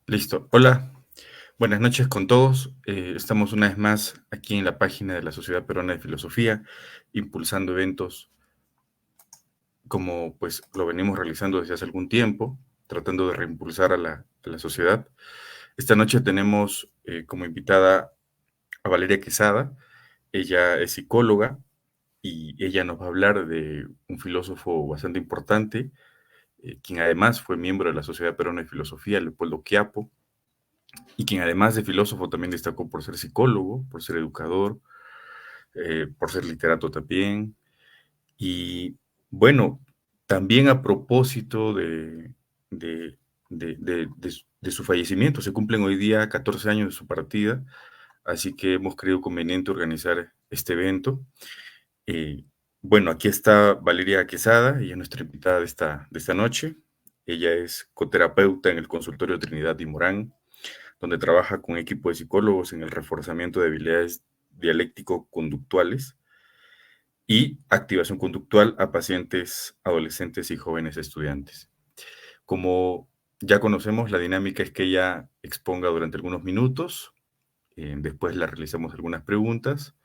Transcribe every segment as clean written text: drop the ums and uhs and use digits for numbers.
Listo. Hola, buenas noches con todos. Estamos una vez más aquí en la página de la Sociedad Peruana de Filosofía, impulsando eventos como pues lo venimos realizando desde hace algún tiempo, tratando de reimpulsar a la sociedad. Esta noche tenemos como invitada a Valeria Quesada. Ella es psicóloga y ella nos va a hablar de un filósofo bastante importante, quien además fue miembro de la Sociedad Peruana de Filosofía, Leopoldo Quiapo, y quien además de filósofo también destacó por ser psicólogo, por ser educador, por ser literato también. Y bueno, también a propósito de, de su fallecimiento, se cumplen hoy día 14 años de su partida, así que hemos creído conveniente organizar este evento. Eh, bueno, aquí está Valeria Quesada, ella es nuestra invitada de esta noche. Ella es coterapeuta en el consultorio Trinidad y Morán, donde trabaja con equipo de psicólogos en el reforzamiento de habilidades dialéctico-conductuales y activación conductual a pacientes, adolescentes y jóvenes estudiantes. Como ya conocemos, la dinámica es que ella exponga durante algunos minutos, después le realizamos algunas preguntas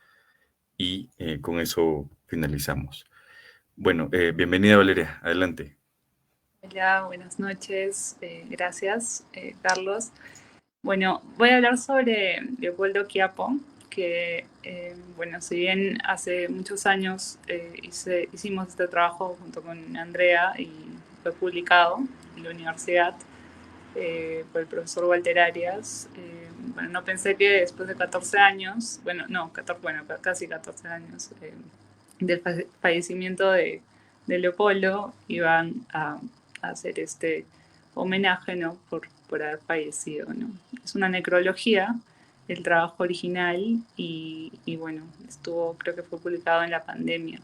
y con eso finalizamos. Bueno, bienvenida Valeria, adelante. Hola, buenas noches. Gracias, Carlos. Bueno, voy a hablar sobre Leopoldo Quiapo, que, bueno, si bien hace muchos años hicimos este trabajo junto con Andrea y fue publicado en la universidad por el profesor Walter Arias, bueno, no pensé que después de 14 años, bueno, no, 14, bueno, casi 14 años del fallecimiento de Leopoldo iban a hacer este homenaje, ¿no? Por haber fallecido, ¿no? Es una necrología, el trabajo original, y bueno, creo que fue publicado en la pandemia.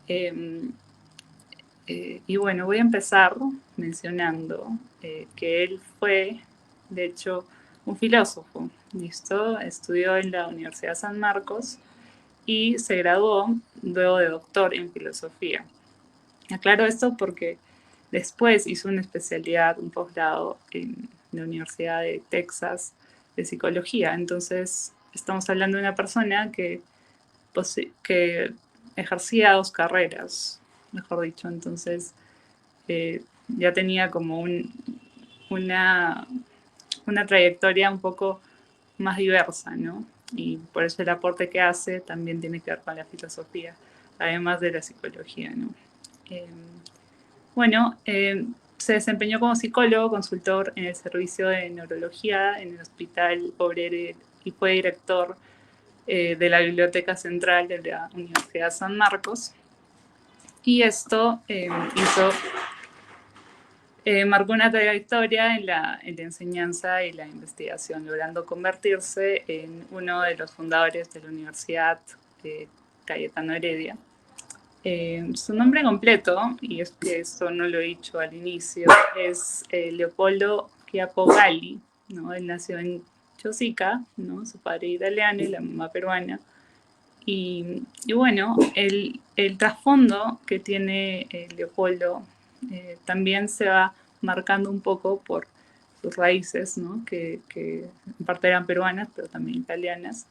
Eh, y bueno, voy a empezar mencionando que él fue, de hecho, un filósofo, ¿listo? Estudió en la Universidad de San Marcos y se graduó luego de doctor en filosofía. Aclaro esto porque después hizo una especialidad, un posgrado en la Universidad de Texas de psicología. Entonces, estamos hablando de una persona que ejercía dos carreras, mejor dicho. Entonces, ya tenía como una, una trayectoria un poco más diversa, ¿no? Y por eso el aporte que hace también tiene que ver con la filosofía, además de la psicología, ¿no? Eh, bueno, se desempeñó como psicólogo, consultor en el servicio de neurología en el Hospital Obrero y fue director de la Biblioteca Central de la Universidad de San Marcos. Y esto marcó una trayectoria en la enseñanza y la investigación, logrando convertirse en uno de los fundadores de la Universidad Cayetano Heredia. Su nombre completo, y es que eso no lo he dicho al inicio, es Leopoldo Quiapo Galli, ¿no? Él nació en Chosica, ¿no? Su padre italiano y la mamá peruana. Y bueno, el trasfondo que tiene Leopoldo también se va marcando un poco por sus raíces, ¿no? Que en parte eran peruanas, pero también italianas,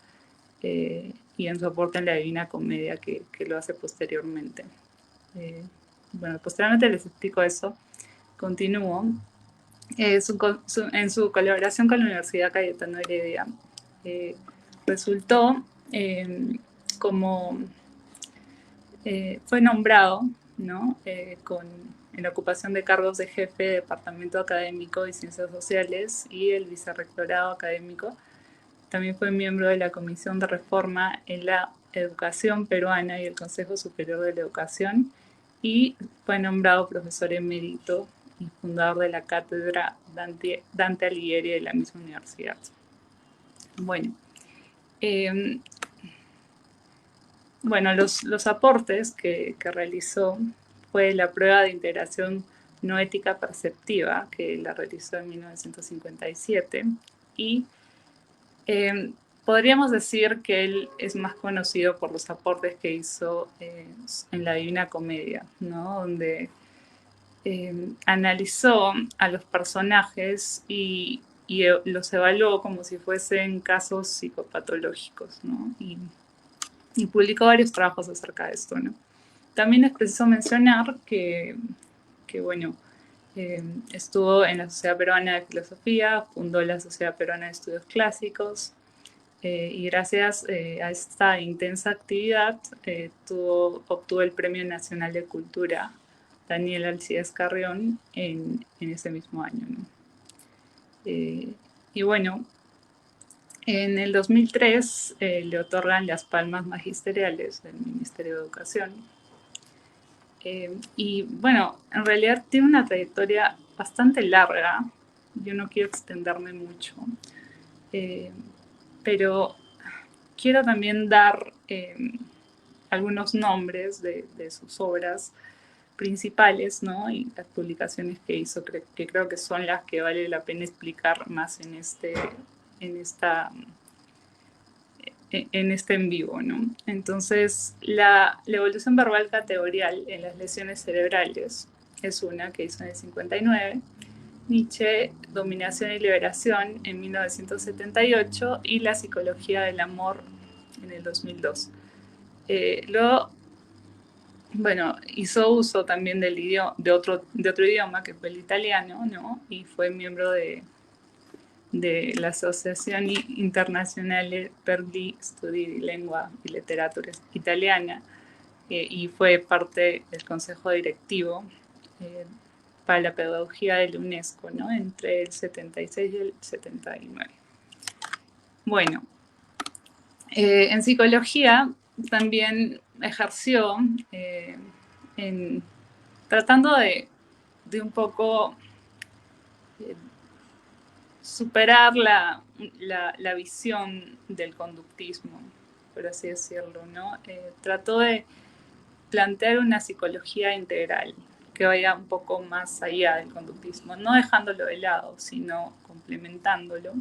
y en su aporte en la Divina Comedia que lo hace posteriormente. Eh, bueno, posteriormente les explico eso. Continúo. En su colaboración con la Universidad Cayetano Heredia, eh, resultó como fue nombrado, ¿no? En la ocupación de cargos de jefe de Departamento Académico de Ciencias Sociales y el Vicerrectorado Académico. También fue miembro de la Comisión de Reforma en la Educación Peruana y el Consejo Superior de la Educación, y fue nombrado profesor emérito y fundador de la cátedra Dante Alighieri de la misma universidad. Bueno, eh, bueno, los aportes que realizó fue la prueba de integración no ética perceptiva, que la realizó en 1957, y eh, podríamos decir que él es más conocido por los aportes que hizo en la Divina Comedia, ¿no? Donde analizó a los personajes y los evaluó como si fuesen casos psicopatológicos, ¿no? Y publicó varios trabajos acerca de esto, ¿no? También es preciso mencionar que bueno, estuvo en la Sociedad Peruana de Filosofía, fundó la Sociedad Peruana de Estudios Clásicos, y gracias a esta intensa actividad obtuvo el Premio Nacional de Cultura Daniel Alcides Carrión en ese mismo año, ¿no? Y bueno, en el 2003 le otorgan las palmas magisteriales del Ministerio de Educación. Y bueno, en realidad tiene una trayectoria bastante larga. Yo no quiero extenderme mucho, pero quiero también dar algunos nombres de sus obras principales, ¿no? Y las publicaciones que hizo, que creo que son las que vale la pena explicar más en este en vivo, ¿no? Entonces, la evolución verbal categorial en las lesiones cerebrales es una que hizo en el 59, Nietzsche, Dominación y Liberación en 1978 y La psicología del amor en el 2002. Luego, bueno, hizo uso también de otro idioma que fue el italiano, ¿no? Y fue miembro de la Asociación Internazionale per gli Studi di Lingua y Literatura Italiana, y fue parte del consejo directivo para la pedagogía de la UNESCO, ¿no? Entre el 76 y el 79. Bueno, en psicología también ejerció tratando de un poco superar la visión del conductismo, por así decirlo, ¿no? Trató de plantear una psicología integral que vaya un poco más allá del conductismo, no dejándolo de lado, sino complementándolo,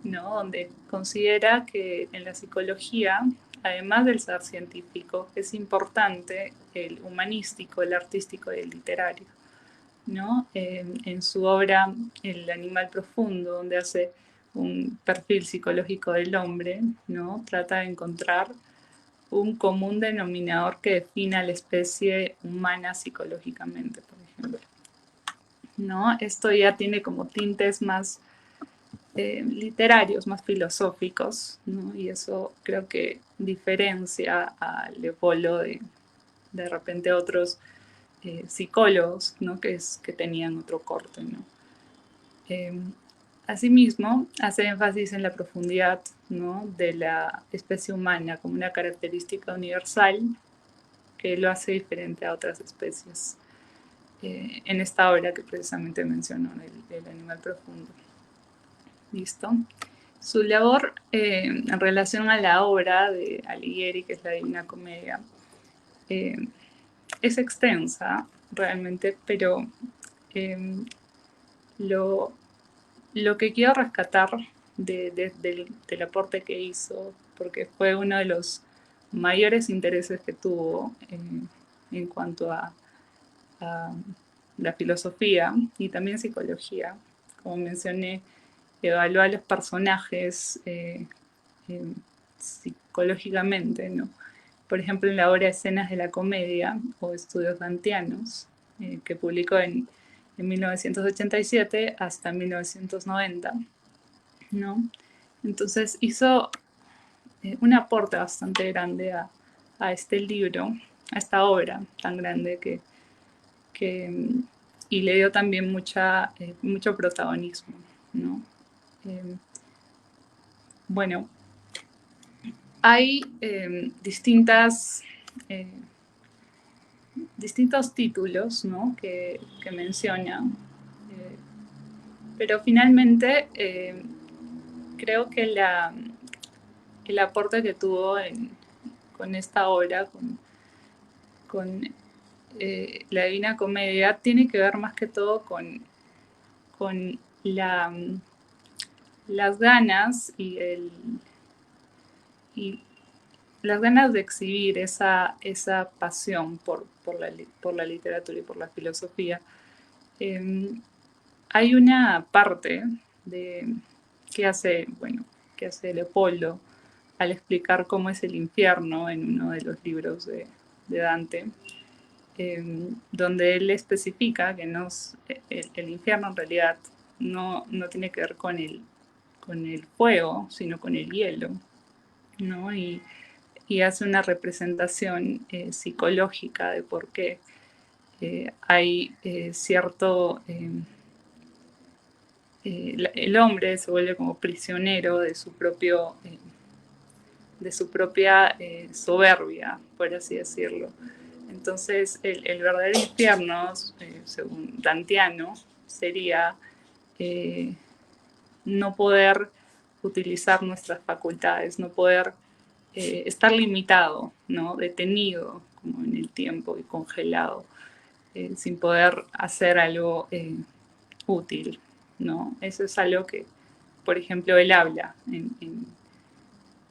¿no? Donde considera que en la psicología, además del ser científico, es importante el humanístico, el artístico y el literario, ¿no? En su obra El animal profundo, donde hace un perfil psicológico del hombre, ¿no? Trata de encontrar un común denominador que defina a la especie humana psicológicamente, por ejemplo, ¿no? Esto ya tiene como tintes más literarios, más filosóficos, ¿no? Y eso creo que diferencia a Leopoldo de repente otros psicólogos, ¿no? Que tenían otro corte, ¿no? Asimismo, hace énfasis en la profundidad, ¿no? De la especie humana como una característica universal que lo hace diferente a otras especies. En esta obra que precisamente mencionó, el animal profundo. ¿Listo? Su labor en relación a la obra de Alighieri, que es la Divina Comedia, es extensa realmente, pero lo que quiero rescatar del aporte que hizo, porque fue uno de los mayores intereses que tuvo en cuanto a la filosofía y también psicología. Como mencioné, evaluó a los personajes psicológicamente, ¿no? Por ejemplo, en la obra Escenas de la Comedia o Estudios Dantianos, que publicó en 1987 hasta 1990, ¿no? Entonces hizo un aporte bastante grande a este libro, a esta obra tan grande y le dio también mucho protagonismo, ¿no? Bueno, hay distintos títulos, ¿no? que menciona, pero finalmente creo que el aporte que tuvo con esta obra, con la Divina Comedia, tiene que ver más que todo con las ganas y las ganas de exhibir esa pasión por la literatura y por la filosofía. Hay una parte de bueno, qué hace Leopoldo al explicar cómo es el infierno en uno de los libros de Dante, donde él especifica que el infierno en realidad no tiene que ver con el fuego, sino con el hielo, ¿no? Y hace una representación psicológica de por qué hay cierto... el hombre se vuelve como prisionero de su propio... de su propia soberbia, por así decirlo. Entonces, el verdadero infierno, según Dantiano, sería no poder utilizar nuestras facultades, no poder estar limitado, ¿no? Detenido como en el tiempo y congelado, sin poder hacer algo útil, ¿no? Eso es algo que, por ejemplo, él habla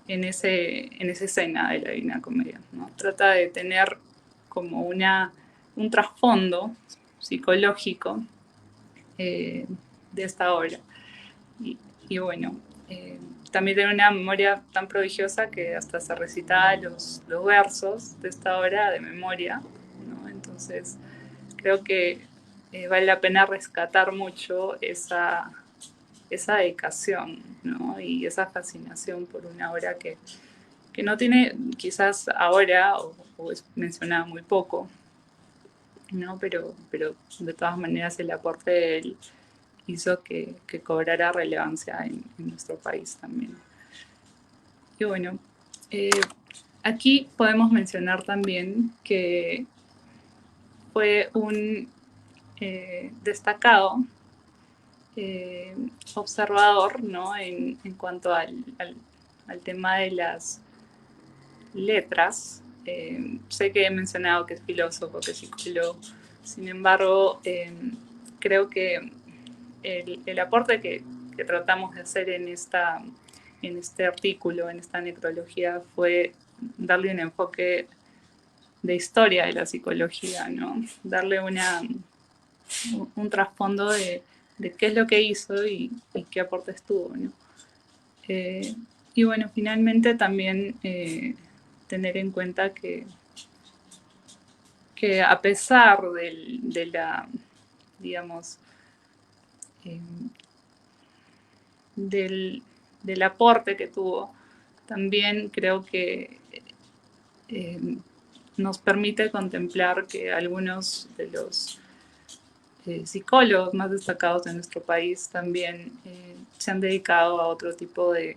en esa escena de la Divina Comedia, ¿no? Trata de tener como un trasfondo psicológico de esta obra. Y, y bueno, también tiene una memoria tan prodigiosa que hasta se recitaba los versos de esta obra de memoria, ¿no? Entonces creo que vale la pena rescatar mucho esa dedicación, ¿no? Y esa fascinación por una obra que no tiene quizás ahora o es mencionada muy poco, ¿no? Pero de todas maneras el aporte de él hizo que cobrara relevancia en nuestro país también. Y bueno, eh, aquí podemos mencionar también que fue un destacado observador, ¿no? En cuanto al tema de las letras. Sé que he mencionado que es filósofo, que es psicólogo, sin embargo, creo que el aporte que tratamos de hacer en este artículo, en esta necrología, fue darle un enfoque de historia de la psicología, ¿no? Darle un trasfondo de qué es lo que hizo y qué aportes tuvo, ¿no? Y bueno, finalmente también tener en cuenta que a pesar de la, digamos, eh, del, del aporte que tuvo, también creo que eh, nos permite contemplar que algunos de los psicólogos más destacados de nuestro país también se han dedicado a otro tipo de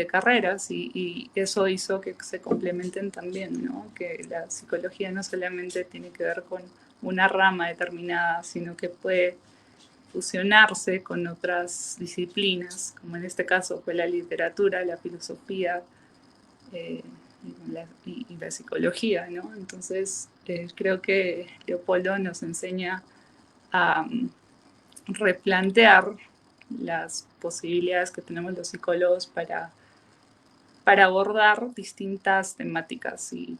carreras y eso hizo que se complementen también, ¿no? Que la psicología no solamente tiene que ver con una rama determinada, sino que puede fusionarse con otras disciplinas, como en este caso fue la literatura, la filosofía eh, y la psicología, ¿no? Entonces creo que Leopoldo nos enseña a replantear las posibilidades que tenemos los psicólogos para abordar distintas temáticas y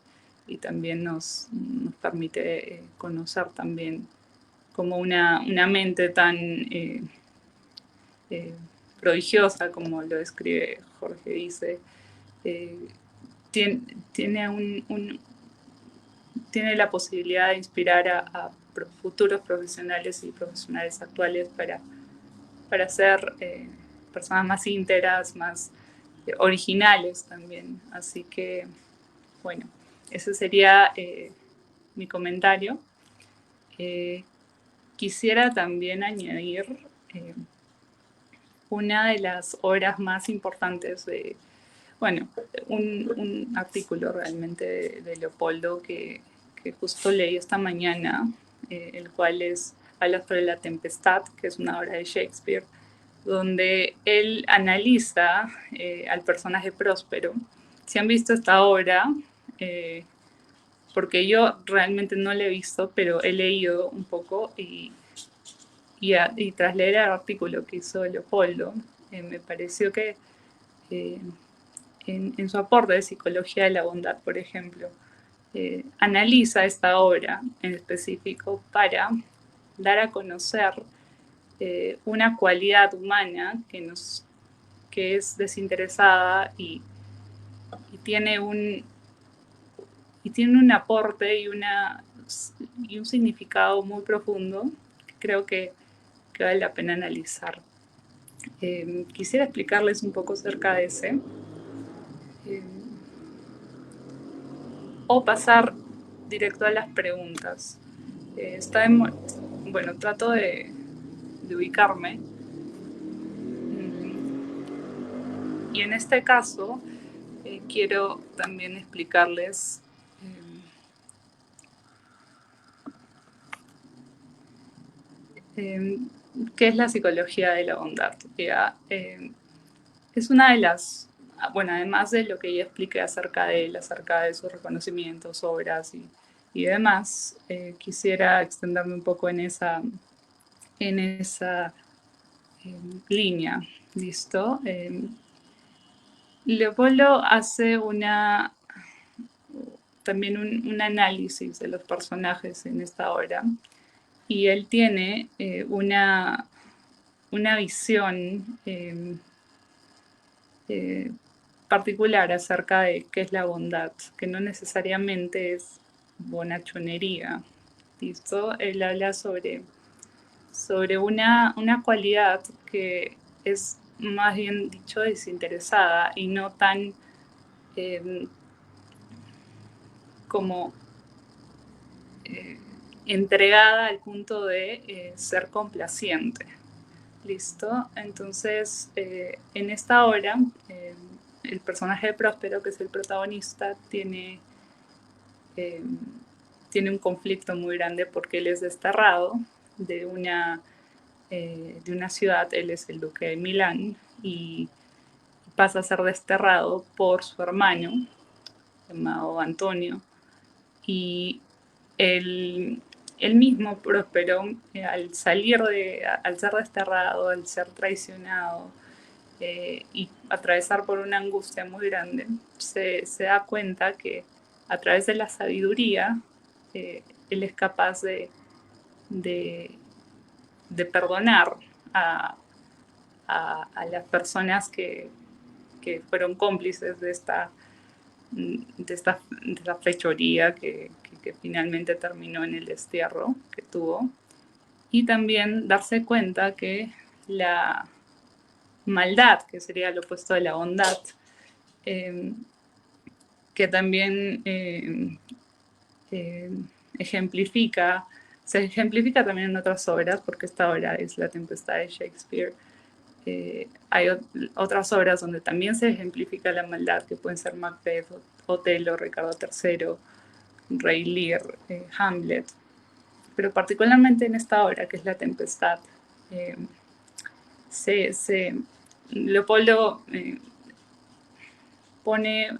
también nos permite conocer también como una mente tan eh, prodigiosa, como lo describe Jorge Dice, eh, tiene, tiene, tiene la posibilidad de inspirar a futuros profesionales y profesionales actuales para ser personas más íntegras, más originales también. Así que, bueno, ese sería mi comentario. Quisiera también añadir una de las obras más importantes bueno, un artículo realmente de Leopoldo que justo leí esta mañana, el cual habla sobre La Tempestad, que es una obra de Shakespeare, donde él analiza al personaje Próspero. Si han visto esta obra, eh, porque yo realmente no la he visto, pero he leído un poco y tras leer el artículo que hizo Leopoldo, me pareció que en su aporte de Psicología de la Bondad, por ejemplo, analiza esta obra en específico para dar a conocer una cualidad humana que es desinteresada y tiene un aporte y un significado muy profundo que creo que vale la pena analizar. Quisiera explicarles un poco acerca de ese. Eh, o pasar directo a las preguntas. Bueno, trato de ubicarme. Y en este caso, quiero también explicarles qué es la psicología de la bondad. Es una de las, bueno, además de lo que ya expliqué acerca de él, acerca de sus reconocimientos, obras y demás, quisiera extenderme un poco en esa línea. ¿Listo? Leopoldo hace también un análisis de los personajes en esta obra y él tiene una visión particular acerca de qué es la bondad, que no necesariamente es bonachonería. ¿Listo? Él habla sobre una cualidad que es más bien dicho desinteresada y no tan como entregada al punto de ser complaciente. ¿Listo? Entonces, en esta obra, el personaje de Próspero, que es el protagonista, tiene un conflicto muy grande porque él es desterrado de una ciudad, él es el duque de Milán, y pasa a ser desterrado por su hermano, llamado Antonio, y él mismo Próspero, al ser desterrado, al ser traicionado y atravesar por una angustia muy grande, se da cuenta que a través de la sabiduría él es capaz de, de perdonar a, las personas que fueron cómplices de esta fechoría que finalmente terminó en el destierro que tuvo. Y también darse cuenta que la maldad, que sería lo opuesto de la bondad, que también ejemplifica, se ejemplifica también en otras obras, porque esta obra es La Tempestad de Shakespeare. Hay otras obras donde también se ejemplifica la maldad, que pueden ser Macbeth, Otelo, Ricardo III, Rey Lear, Hamlet. Pero particularmente en esta obra, que es La Tempestad, Leopoldo pone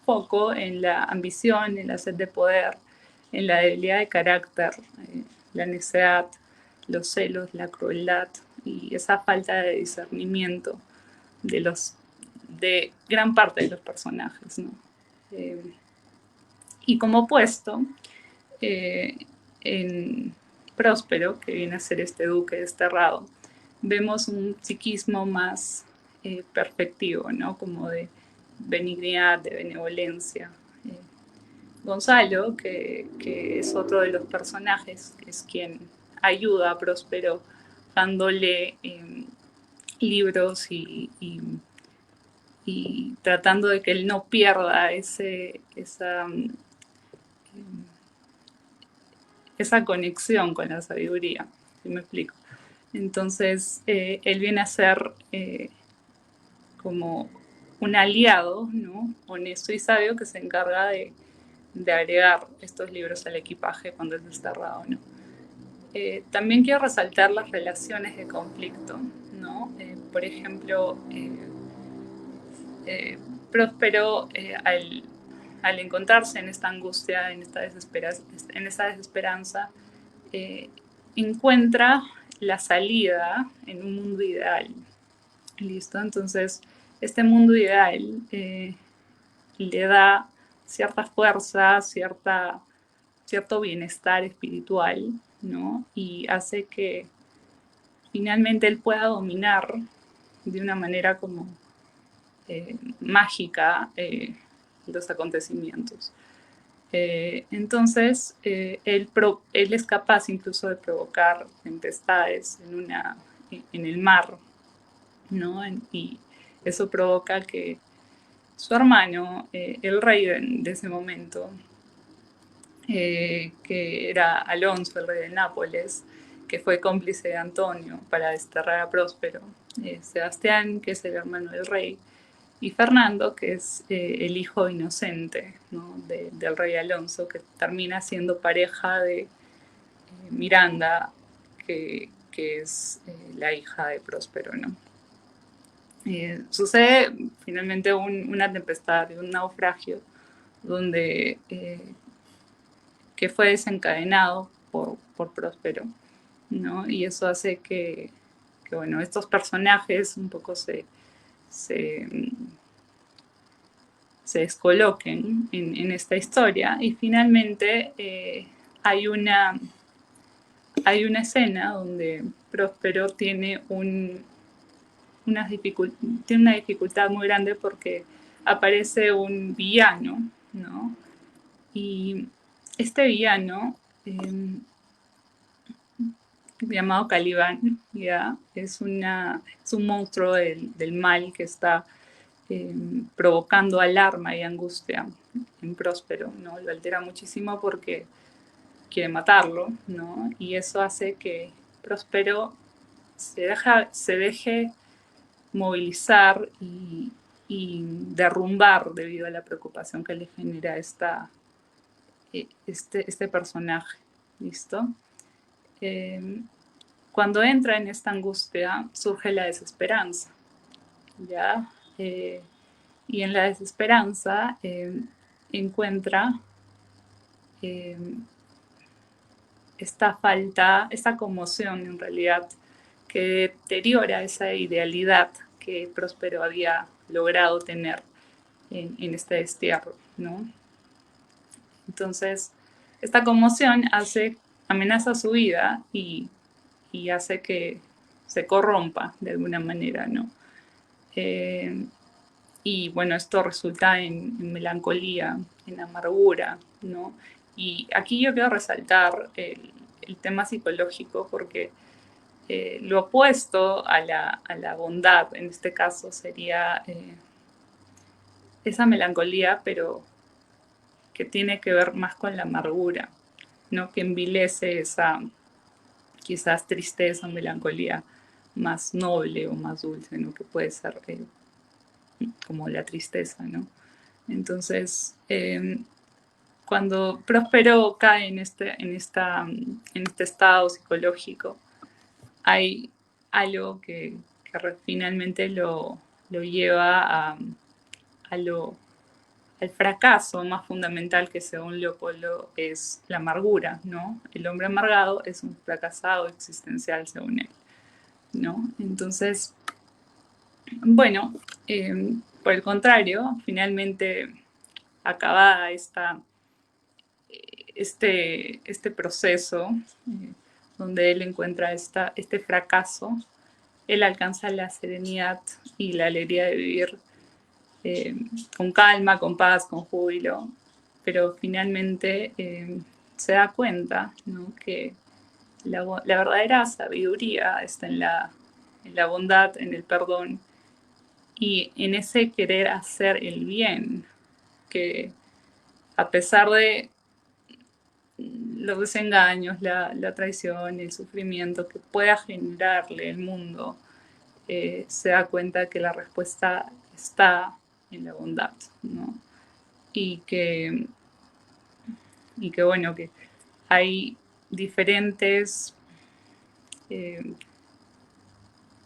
foco en la ambición, en la sed de poder, en la debilidad de carácter, la necedad, los celos, la crueldad y esa falta de discernimiento de gran parte de los personajes, ¿no? Y como opuesto, en Próspero, que viene a ser este duque desterrado, vemos un psiquismo más perfectivo, ¿no? Como de benignidad, de benevolencia. Gonzalo, que es otro de los personajes, que es quien ayuda a Próspero dándole libros y tratando de que él no pierda esa conexión con la sabiduría, ¿sí me explico? Entonces, él viene a ser como un aliado, ¿no? Honesto y sabio que se encarga de agregar estos libros al equipaje cuando es desterrado, ¿no? También quiero resaltar las relaciones de conflicto, ¿no? Por ejemplo, Próspero, al encontrarse en esta angustia, en esta desesperanza, encuentra la salida en un mundo ideal. ¿Listo? Entonces, este mundo ideal le da cierta fuerza, cierto bienestar espiritual, ¿no? Y hace que finalmente él pueda dominar de una manera como mágica los acontecimientos. Entonces, él es capaz incluso de provocar tempestades en el mar, ¿no? Y eso provoca que su hermano, el rey de ese momento, que era Alonso, el rey de Nápoles, que fue cómplice de Antonio para desterrar a Próspero, Sebastián, que es el hermano del rey, y Fernando, que es el hijo inocente, ¿no? Del rey Alonso, que termina siendo pareja de Miranda, que es la hija de Próspero, ¿no? Sucede finalmente una tempestad, un naufragio, donde que fue desencadenado por Próspero, ¿no? Y eso hace que bueno, estos personajes un poco se, se descoloquen en esta historia y finalmente hay una escena donde Próspero tiene tiene una dificultad muy grande porque aparece un villano, ¿no? Y este villano, llamado Caliban, ¿ya? Es un monstruo del mal que está provocando alarma y angustia en Próspero, ¿no? Lo altera muchísimo porque quiere matarlo, ¿no? Y eso hace que Próspero se deje movilizar y derrumbar debido a la preocupación que le genera este personaje. ¿Listo? Eh, Cuando entra en esta angustia surge la desesperanza, ¿ya? Y en la desesperanza encuentra eh, esta conmoción en realidad que deteriora esa idealidad que Próspero había logrado tener en este destierro, ¿no? Entonces, esta conmoción amenaza su vida y hace que se corrompa de alguna manera, ¿no? Eh, y bueno, esto resulta en melancolía, en amargura, ¿no? Y aquí yo quiero resaltar el tema psicológico porque lo opuesto a la bondad, en este caso, sería esa melancolía, pero que tiene que ver más con la amargura, ¿no? Que envilece esa quizás tristeza o melancolía más noble o más dulce, ¿no? Que puede ser como la tristeza, ¿no? Entonces, cuando Próspero cae en este estado psicológico, hay algo que finalmente lo lleva a al fracaso más fundamental que según Leopoldo es la amargura, ¿no? El hombre amargado es un fracasado existencial según él, ¿no? Entonces, bueno, por el contrario, finalmente acabada este proceso donde él encuentra este fracaso, él alcanza la serenidad y la alegría de vivir eh, con calma, con paz, con júbilo, pero finalmente se da cuenta, ¿no? Que la verdadera sabiduría está en la bondad, en el perdón y en ese querer hacer el bien, que a pesar de los desengaños, la traición, el sufrimiento que pueda generarle el mundo, se da cuenta que la respuesta está en la bondad, ¿no? Y que, y que bueno, que hay diferentes eh,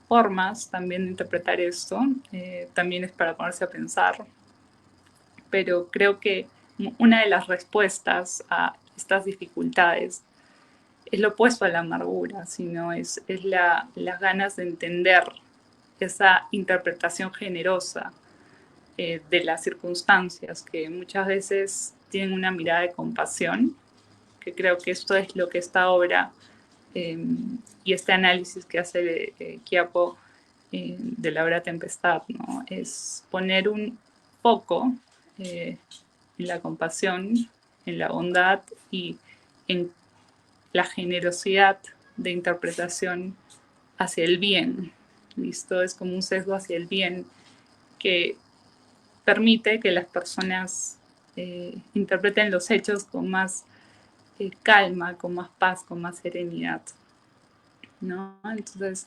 formas también de interpretar esto, también es para ponerse a pensar, pero creo que una de las respuestas a estas dificultades es lo opuesto a la amargura, sino es las ganas de entender esa interpretación generosa de las circunstancias, que muchas veces tienen una mirada de compasión, que creo que esto es lo que esta obra y este análisis que hace Quiapo de la hora tempestad, ¿no? Es poner un foco en la compasión, en la bondad y en la generosidad de interpretación hacia el bien. ¿Listo? Es como un sesgo hacia el bien que permite que las personas interpreten los hechos con más calma, con más paz, con más serenidad, ¿no? Entonces,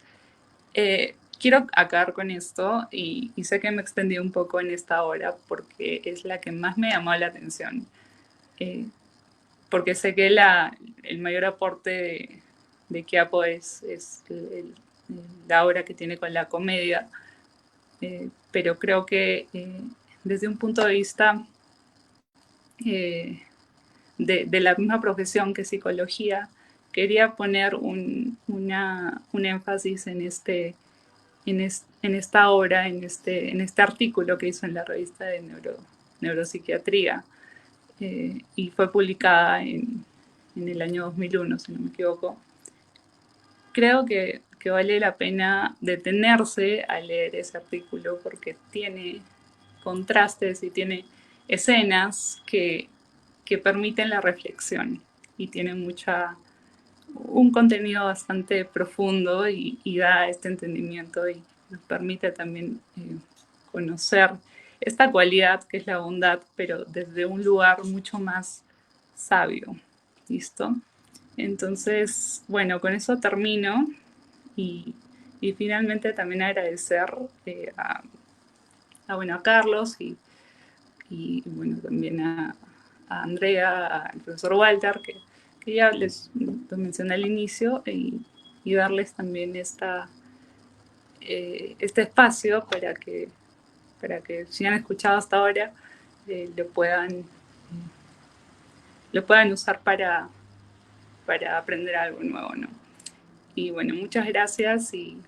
quiero acabar con esto y sé que me extendí un poco en esta hora porque es la que más me llamó la atención, porque sé que el mayor aporte de Quiapo es la obra que tiene con la comedia, pero creo que desde un punto de vista de la misma profesión que psicología, quería poner un énfasis en esta obra, en este artículo que hizo en la revista de neuropsiquiatría, y fue publicada en el año 2001, si no me equivoco. Creo que vale la pena detenerse a leer ese artículo porque tiene contrastes y tiene escenas que permiten la reflexión y tiene un contenido bastante profundo y da este entendimiento y nos permite también conocer esta cualidad que es la bondad, pero desde un lugar mucho más sabio. ¿Listo? Entonces, bueno, con eso termino y, y finalmente también agradecer bueno, a Carlos bueno, también a Andrea, al profesor Walter, que ya lo mencioné al inicio, y darles también este espacio para que si han escuchado hasta ahora, lo puedan usar para aprender algo nuevo, ¿no? Y bueno, muchas gracias y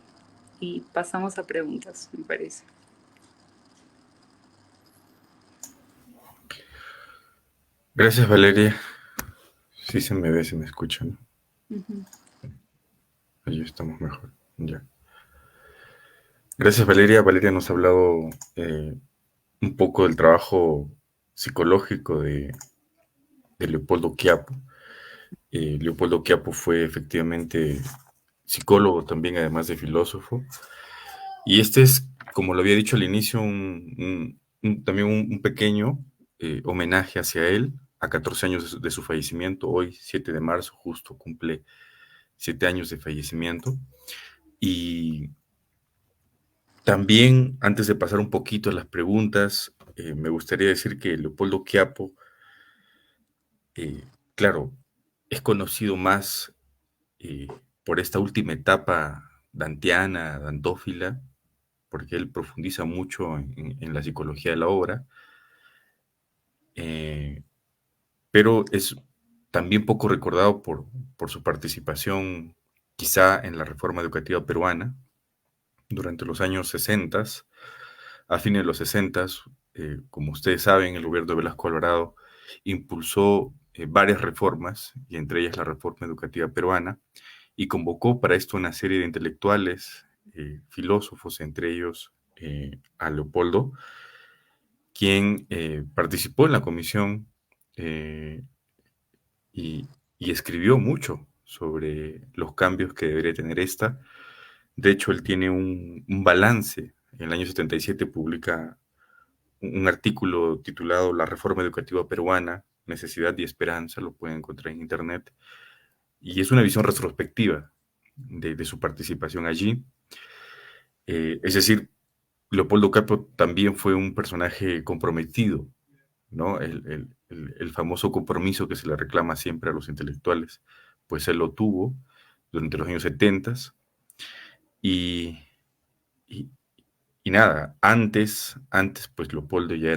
pasamos a preguntas, me parece. Gracias, Valeria. Sí se me ve, se me escucha, ¿no? Ahí estamos mejor. Ya. Gracias, Valeria. Valeria nos ha hablado un poco del trabajo psicológico de Leopoldo Quiapo. Leopoldo Quiapo fue efectivamente psicólogo también, además de filósofo. Y este es, como lo había dicho al inicio, también un pequeño homenaje hacia él a 14 años de su fallecimiento. Hoy, 7 de marzo, justo cumple 7 años de fallecimiento. Y también, antes de pasar un poquito a las preguntas, me gustaría decir que Leopoldo Quiapo, claro, es conocido más por esta última etapa dantiana, dantófila, porque él profundiza mucho en la psicología de la obra, pero es también poco recordado por su participación quizá en la reforma educativa peruana durante los años 60, a fines de los 60, como ustedes saben, el gobierno de Velasco Alvarado impulsó varias reformas, y entre ellas la reforma educativa peruana, y convocó para esto una serie de intelectuales, filósofos, entre ellos a Leopoldo, quien participó en la comisión eh, y, y escribió mucho sobre los cambios que debería tener esta. De hecho, él tiene un balance. En el año 77 publica un artículo titulado La reforma educativa peruana, necesidad y esperanza, lo pueden encontrar en internet, y es una visión retrospectiva de su participación allí. Es decir, Leopoldo Capo también fue un personaje comprometido, ¿no? El famoso compromiso que se le reclama siempre a los intelectuales, pues él lo tuvo durante los años 70 y, y, y nada, antes pues Leopoldo ya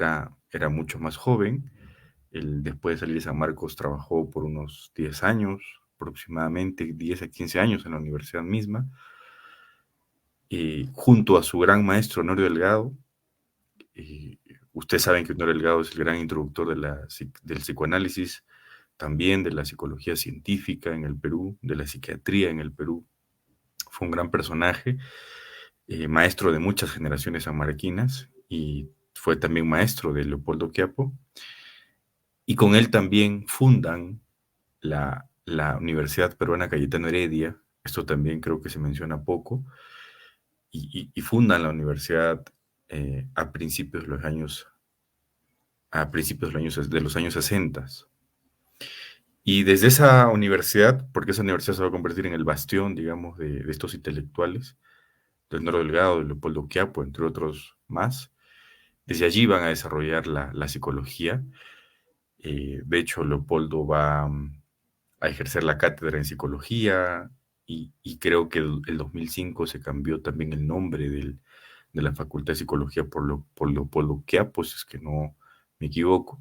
era mucho más joven. Él, después de salir de San Marcos, trabajó por unos 10 años, aproximadamente 10 a 15 años en la universidad misma, junto a su gran maestro Honorio Delgado. Ustedes saben que Honorio Delgado es el gran introductor del psicoanálisis, también de la psicología científica en el Perú, de la psiquiatría en el Perú. Fue un gran personaje, maestro de muchas generaciones sanmarquinas y fue también maestro de Leopoldo Quiapo. Y con él también fundan la Universidad Peruana Cayetano Heredia, esto también creo que se menciona poco, y fundan la universidad a principios de los años, de los años 60. Y desde esa universidad, porque esa universidad se va a convertir en el bastión, digamos, de estos intelectuales, de Leonardo Delgado, de Leopoldo Quiapo, entre otros más, desde allí van a desarrollar la psicología. De hecho, Leopoldo va a ejercer la cátedra en psicología y creo que el 2005 se cambió también el nombre de la Facultad de Psicología por Leopoldo Quiapo, si es que no me equivoco.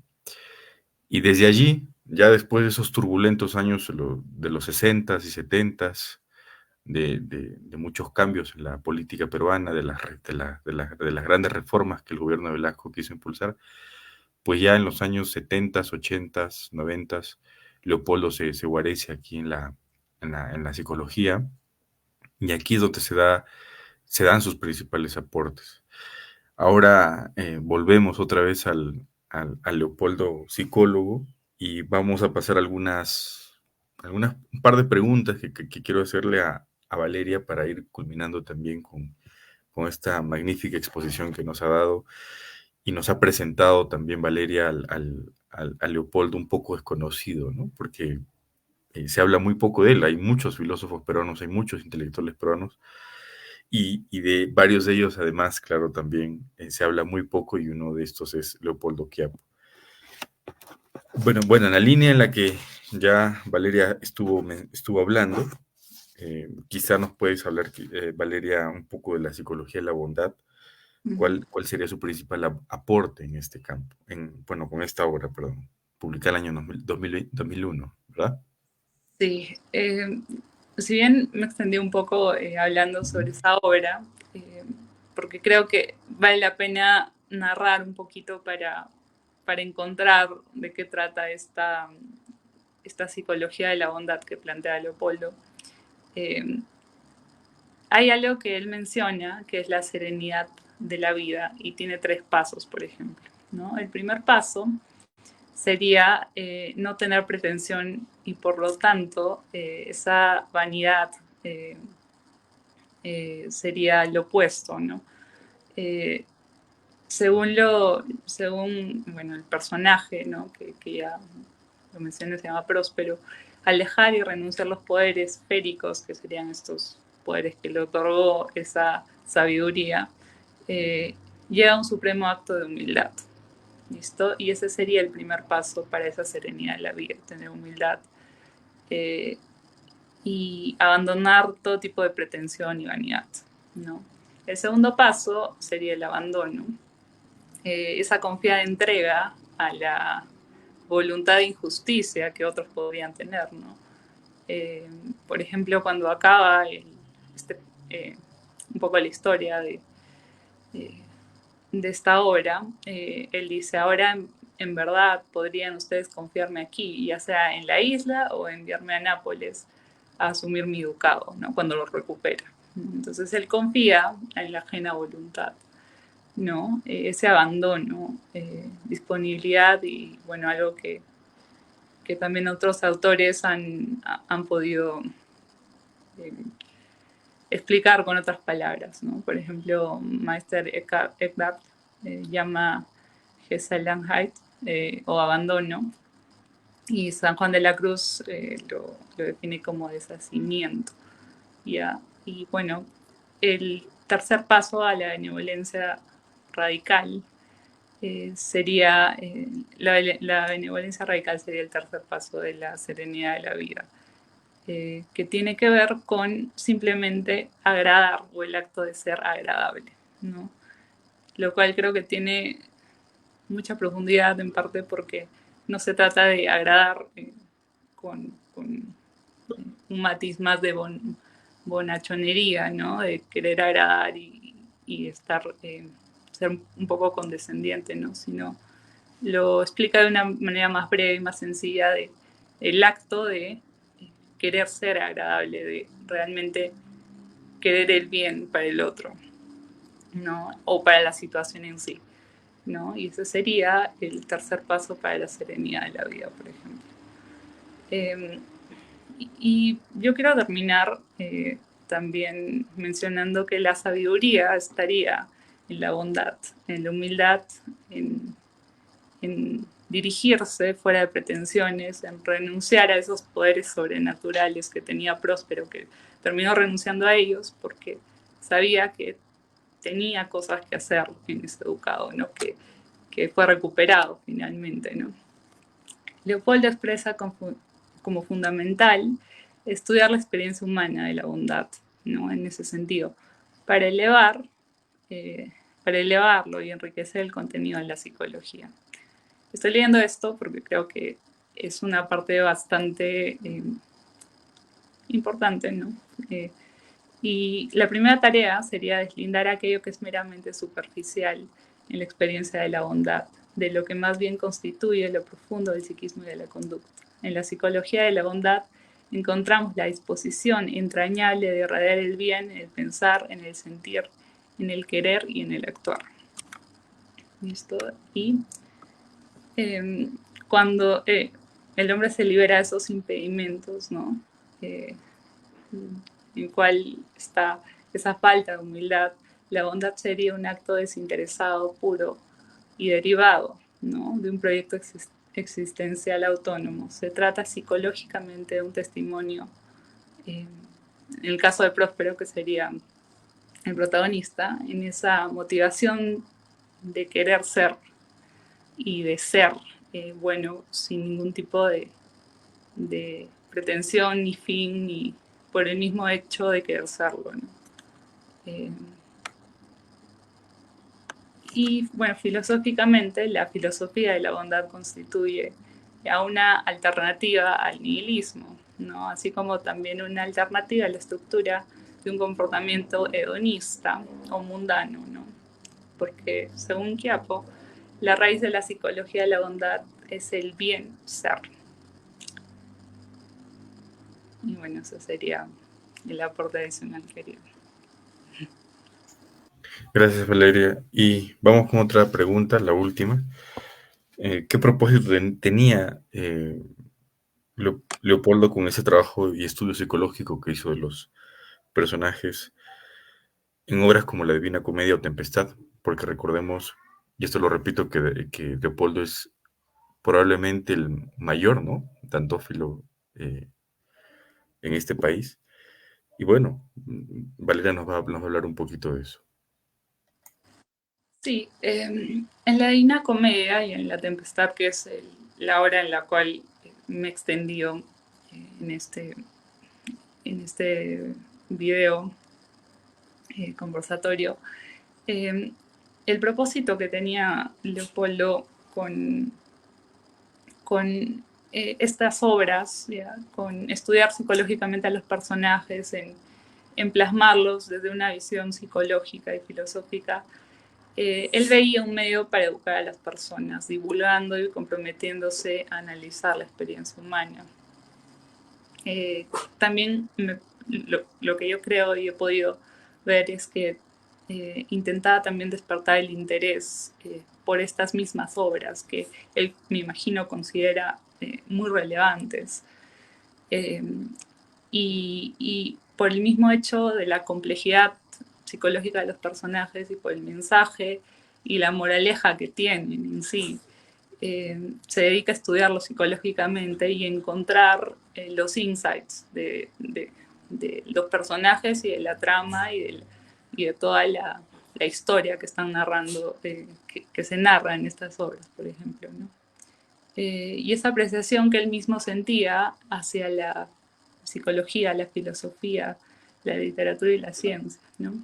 Y desde allí, ya después de esos turbulentos años de los 60s y 70s, de muchos cambios en la política peruana, de las grandes reformas que el gobierno de Velasco quiso impulsar, pues ya en los años 70s, 80s, 90s, Leopoldo se guarece aquí en la psicología, y aquí es donde se dan sus principales aportes. Ahora volvemos otra vez al Leopoldo psicólogo y vamos a pasar un par de preguntas que quiero hacerle a Valeria para ir culminando también con esta magnífica exposición que nos ha dado y nos ha presentado también Valeria al Leopoldo un poco desconocido, ¿no? Porque se habla muy poco de él. Hay muchos filósofos peruanos, hay muchos intelectuales peruanos, y de varios de ellos, además, claro, también se habla muy poco, y uno de estos es Leopoldo Quiapo. Bueno, en la línea en la que ya Valeria estuvo hablando, quizá nos puedes hablar, Valeria, un poco de la psicología de la bondad. ¿Cuál sería su principal aporte en este campo? Bueno, con esta obra, perdón, publicada el año 2001, ¿verdad? Sí, si bien me extendí un poco hablando sobre esa obra, eh, porque creo que vale la pena narrar un poquito para encontrar de qué trata esta psicología de la bondad que plantea Leopoldo. Eh, Hay algo que él menciona, que es la serenidad de la vida, y tiene 3 pasos, por ejemplo, ¿no? El primer paso sería no tener pretensión y por lo tanto esa vanidad sería lo opuesto, ¿no? Eh, según bueno, el personaje, ¿no? que ya lo mencioné, se llama Próspero, alejar y renunciar los poderes féricos, que serían estos poderes que le otorgó esa sabiduría, eh, llega a un supremo acto de humildad. ¿Listo? Y ese sería el primer paso para esa serenidad de la vida, tener humildad eh, y abandonar todo tipo de pretensión y vanidad, ¿no? El segundo paso sería el abandono, esa confiada entrega a la voluntad de injusticia que otros podrían tener, ¿no? Por ejemplo, cuando acaba este, eh, un poco la historia eh, de esta obra, él dice, ahora en verdad podrían ustedes confiarme aquí, ya sea en la isla o enviarme a Nápoles a asumir mi ducado, ¿no? Cuando lo recupera. Entonces él confía en la ajena voluntad, ¿no? Ese abandono, disponibilidad y, bueno, algo que también otros autores han podido eh, explicar con otras palabras, ¿no? Por ejemplo, Meister Eckhart llama Geselligkeit o abandono, y San Juan de la Cruz lo define como deshacimiento. ¿Ya? Y bueno, el tercer paso a la benevolencia radical sería, la benevolencia radical sería el tercer paso de la serenidad de la vida, que tiene que ver con simplemente agradar o el acto de ser agradable, ¿no? Lo cual creo que tiene mucha profundidad, en parte porque no se trata de agradar con un matiz más de bonachonería, ¿no? De querer agradar y estar, ser un poco condescendiente, ¿no? Sino lo explica de una manera más breve y más sencilla el acto de querer ser agradable, de realmente querer el bien para el otro, ¿no? O para la situación en sí, ¿no? Y ese sería el tercer paso para la serenidad de la vida, por ejemplo. Eh, y yo quiero terminar también mencionando que la sabiduría estaría en la bondad, en la humildad, en dirigirse fuera de pretensiones, en renunciar a esos poderes sobrenaturales que tenía Próspero, que terminó renunciando a ellos porque sabía que tenía cosas que hacer en ese educado, ¿no? Que fue recuperado finalmente, ¿no? Leopoldo expresa como fundamental estudiar la experiencia humana de la bondad, ¿no? En ese sentido, para elevar, eh, para elevarlo y enriquecer el contenido de la psicología. Estoy leyendo esto porque creo que es una parte bastante importante, ¿no? Y la primera tarea sería deslindar aquello que es meramente superficial en la experiencia de la bondad, de lo que más bien constituye lo profundo del psiquismo y de la conducta. En la psicología de la bondad encontramos la disposición entrañable de irradiar el bien en el pensar, en el sentir, en el querer y en el actuar. ¿Listo? Y eh, cuando el hombre se libera de esos impedimentos, ¿no? En cual está esa falta de humildad, la bondad sería un acto desinteresado, puro y derivado, ¿no? De un proyecto existencial autónomo. Se trata psicológicamente de un testimonio, en el caso de Próspero, que sería el protagonista, en esa motivación de querer ser y de ser bueno sin ningún tipo de pretensión ni fin, ni por el mismo hecho de querer serlo, ¿no? Eh, y bueno, filosóficamente, la filosofía de la bondad constituye a una alternativa al nihilismo, ¿no? Así como también una alternativa a la estructura de un comportamiento hedonista o mundano, ¿no? Porque según Quiapo, la raíz de la psicología de la bondad es el bien ser. Y bueno, eso sería el aporte adicional que quería. Gracias, Valeria. Y vamos con otra pregunta, la última. ¿Qué propósito tenía Leopoldo con ese trabajo y estudio psicológico que hizo de los personajes en obras como La Divina Comedia o Tempestad? Porque recordemos, y esto lo repito, que Leopoldo es probablemente el mayor, ¿no? Dantófilo en este país. Y bueno, Valeria nos va a hablar un poquito de eso. Sí, en la Divina Comedia y en La Tempestad, que es la obra en la cual me extendió en, en este video conversatorio, eh, el propósito que tenía Leopoldo con estas obras, ¿ya? Con estudiar psicológicamente a los personajes, en plasmarlos desde una visión psicológica y filosófica, él veía un medio para educar a las personas, divulgando y comprometiéndose a analizar la experiencia humana. Eh, también lo que yo creo y he podido ver es que intentaba también despertar el interés por estas mismas obras que él, me imagino, considera muy relevantes. Eh, y por el mismo hecho de la complejidad psicológica de los personajes y por el mensaje y la moraleja que tienen en sí, se dedica a estudiarlo psicológicamente y encontrar los insights de los personajes y de la trama y de toda la historia que están narrando, que se narra en estas obras, por ejemplo, ¿no? Y esa apreciación que él mismo sentía hacia la psicología, la filosofía, la literatura y la ciencia, ¿no?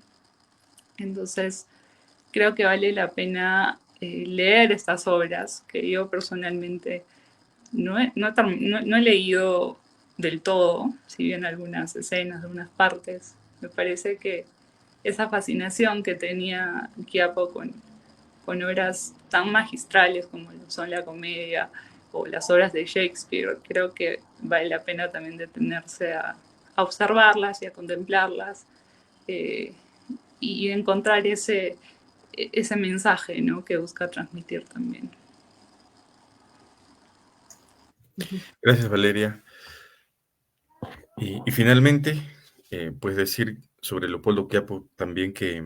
Entonces, creo que vale la pena leer estas obras que yo personalmente no he leído del todo, si bien algunas escenas, algunas partes. Me parece que esa fascinación que tenía Quiapo con obras tan magistrales como son la comedia o las obras de Shakespeare. Creo que vale la pena también detenerse a observarlas y a contemplarlas, eh, y encontrar ese mensaje, ¿no?, que busca transmitir también. Gracias, Valeria. Y finalmente, pues decir sobre Leopoldo Quiapo también que,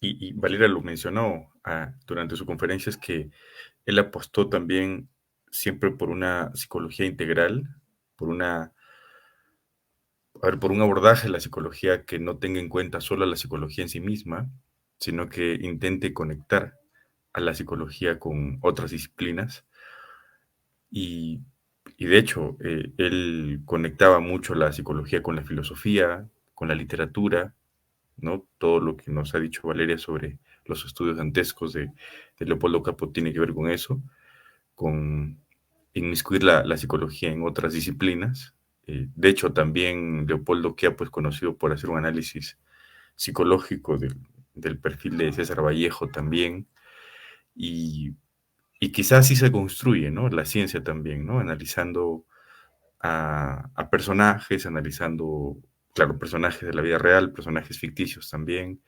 y Valeria lo mencionó durante su conferencia, es que él apostó también siempre por una psicología integral, por por un abordaje de la psicología que no tenga en cuenta solo la psicología en sí misma, sino que intente conectar a la psicología con otras disciplinas. Y, y de hecho, él conectaba mucho la psicología con la filosofía, con la literatura, ¿no? Todo lo que nos ha dicho Valeria sobre los estudios dantescos de Leopoldo Capo tiene que ver con eso, con inmiscuir la psicología en otras disciplinas. De hecho, también Leopoldo Quiapo es conocido por hacer un análisis psicológico del perfil de César Vallejo también, y, y quizás así se construye, ¿no?, la ciencia también, ¿no?, analizando a personajes, analizando, claro, personajes de la vida real, personajes ficticios también,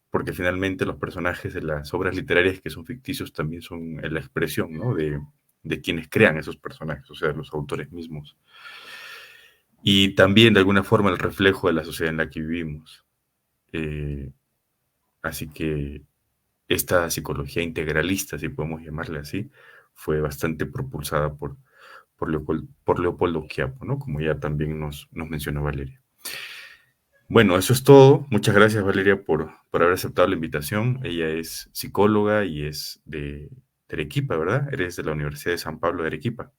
porque finalmente los personajes de las obras literarias que son ficticios también son la expresión, ¿no?, de quienes crean esos personajes, o sea, los autores mismos. Y también, de alguna forma, el reflejo de la sociedad en la que vivimos. Eh, Así que esta psicología integralista, si podemos llamarle así, fue bastante propulsada por Leopoldo Quiapo, ¿no?, como ya también nos mencionó Valeria. Bueno, eso es todo. Muchas gracias, Valeria, por haber aceptado la invitación. Ella es psicóloga y es de Arequipa, ¿verdad? Eres de la Universidad de San Pablo de Arequipa.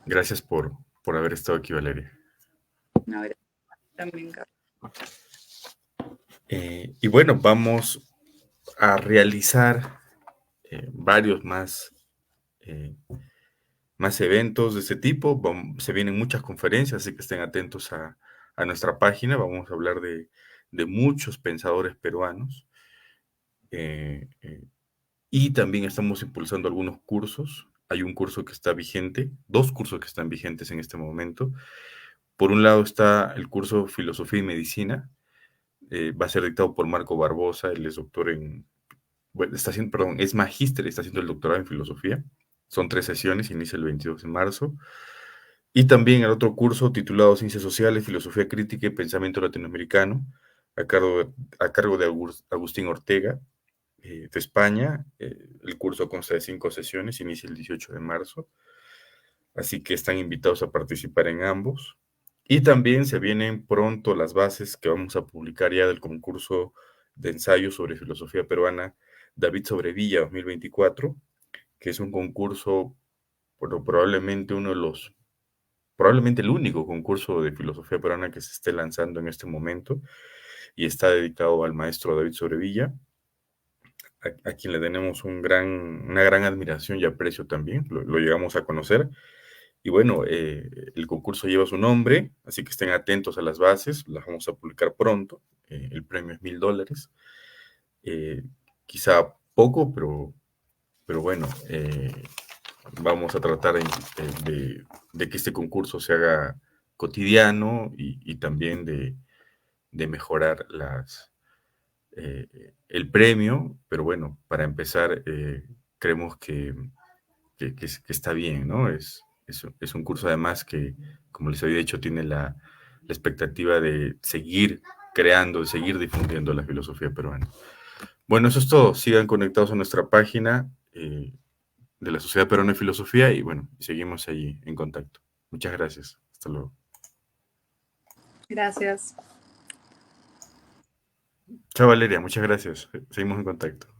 Gracias por haber estado aquí, Valeria. No, gracias también, Carlos. Y bueno, vamos a realizar varios eh, más eventos de este tipo. Se vienen muchas conferencias, así que estén atentos a nuestra página. Vamos a hablar de muchos pensadores peruanos. Eh, eh, y también estamos impulsando algunos cursos. Hay un curso que está vigente, dos cursos que están vigentes en este momento. Por un lado está el curso Filosofía y Medicina. Va a ser dictado por Marco Barbosa. Él es doctor bueno, perdón, es magíster, está haciendo el doctorado en filosofía. Son 3 sesiones, inicia el 22 de marzo. Y también el otro curso titulado Ciencias Sociales, Filosofía Crítica y Pensamiento Latinoamericano, a cargo de Agustín Ortega, de España. El curso consta de 5 sesiones, inicia el 18 de marzo. Así que están invitados a participar en ambos. Y también se vienen pronto las bases que vamos a publicar ya del concurso de ensayo sobre filosofía peruana David Sobrevilla 2024, que es un concurso, bueno, probablemente el único concurso de filosofía peruana que se esté lanzando en este momento, y está dedicado al maestro David Sobrevilla, a quien le tenemos una gran admiración y aprecio también, lo llegamos a conocer. Y bueno, el concurso lleva su nombre, así que estén atentos a las bases, las vamos a publicar pronto. El premio es $1000. Eh, Quizá poco, pero bueno, vamos a tratar de que este concurso se haga cotidiano y también de mejorar el premio. Pero bueno, para empezar, creemos que está bien, ¿no? Es un curso además que, como les había dicho, tiene la expectativa de seguir creando, de seguir difundiendo la filosofía peruana. Bueno, eso es todo. Sigan conectados a nuestra página de la Sociedad Peruana de Filosofía y bueno, seguimos ahí en contacto. Muchas gracias. Hasta luego. Gracias. Chao, Valeria. Muchas gracias. Seguimos en contacto.